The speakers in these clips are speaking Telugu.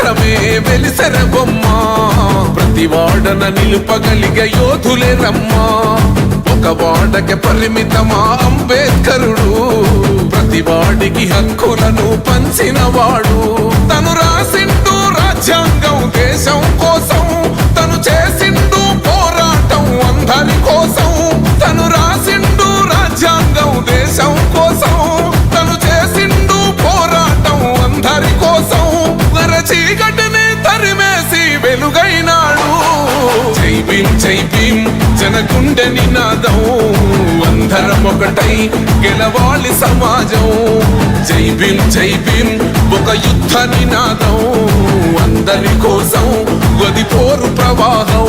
నిరంతరమే వెలిసెర బొమ్మ ప్రతి వాడన నిలుపగలిగే యోధులే రమ్మా ఒక వాడకి పరిమితమా అంబేద్కరుడు ప్రతి వాడికి హక్కులను పంచిన వాడు తను రాసిండు రాజ్యాంగం దేశం కోసం తను చేసిండు పోరాటం అందరి కోసం తను రాసిండు రాజ్యాంగం దేశం కోసం తను చేసిండు పోరాటం అందరి కోసం చీకటిని తరిమేసి వెలుగైనాడు జై భీం జనగుండె నినాదం అందరం ఒకటై గెలవాలి సమాజం జై భీం ఒక యుద్ధ నినాదం అందరి కోసం గది పోరు ప్రవాహం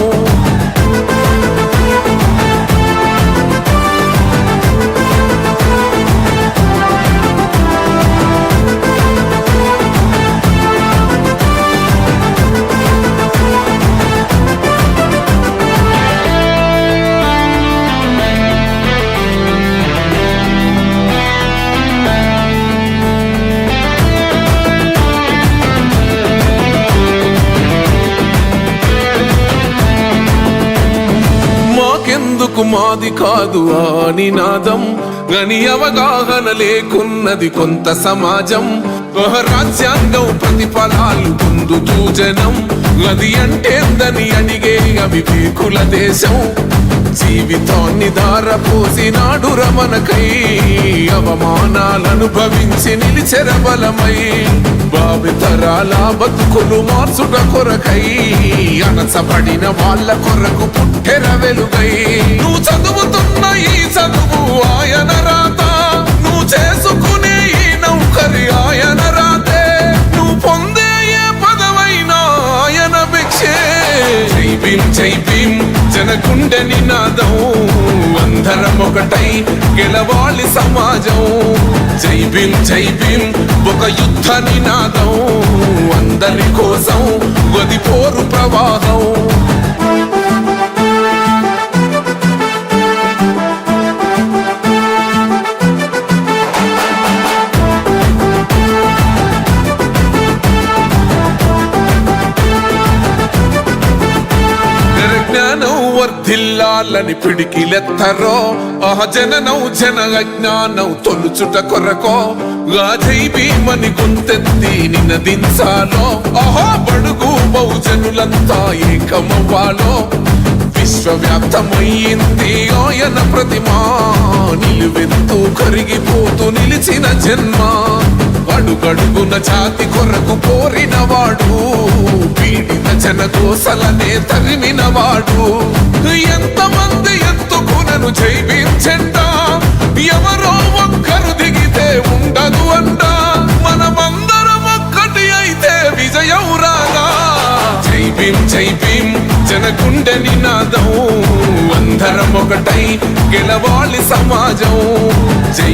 ఎందుకు మాది కాదు ఆ నినాదం గని అవగాహన లేకున్నది కొంత సమాజం రాజ్యాంగం ప్రతిఫలాలు పొందుతూ జనం గది అంటేందని అడిగే అవివేకుల దేశం జీవితాన్ని దారపోసినాడు రమణకై అవమానాలనుభవించి నిలిచెర బలమై భావితరాల బతుకులు మార్చుట కొరకై అనసపడిన వాళ్ళ కొరకు పుట్టెర వెలుగై నువ్వు చదువుతున్న ఈ చదువు ఆయన రాత నువ్వు చేసుకునే ఈ నౌకరి ఆయన రాతే నువ్వు పొందే ఏ పదవైనా ఆయన భిక్షే జై భీం జనగుండె నినాదం అందరం ఒకటై గెలవాలి సమాజం జై భీం ఒక యుద్ధ నినాదం అందరి కోసం గది పోరు ప్రవాహం వర్ధిల్లాలని పిడికిలెత్తరో జననం జన అజ్ఞానం తొలుచుట కొరకో జై భీమని గుంతెత్తి నినదించాలో బడుగు బహుజనులంతా ఏకమవ్వాలో విశ్వవ్యాప్తమయ్యింది ఆయన ప్రతిమా నిలువెత్తు కరిగిపోతూ నిలిచిన జన్మ అడుగడుగున జాతి కొరకు కోరిన వాడు పీడిత జనకోసలనే తరిమిన వాడు ఎంతమంది ఎత్తుకునను జై భీం జెండా ఎవరో ఒక్కరు దిగితే ఉండదు అంట మనమందరం ఒక్కటి అయితే విజయం రాగా జై భీం జనగుండె నినాదం అందరం ఒకటై గెలవాలి సమాజం జై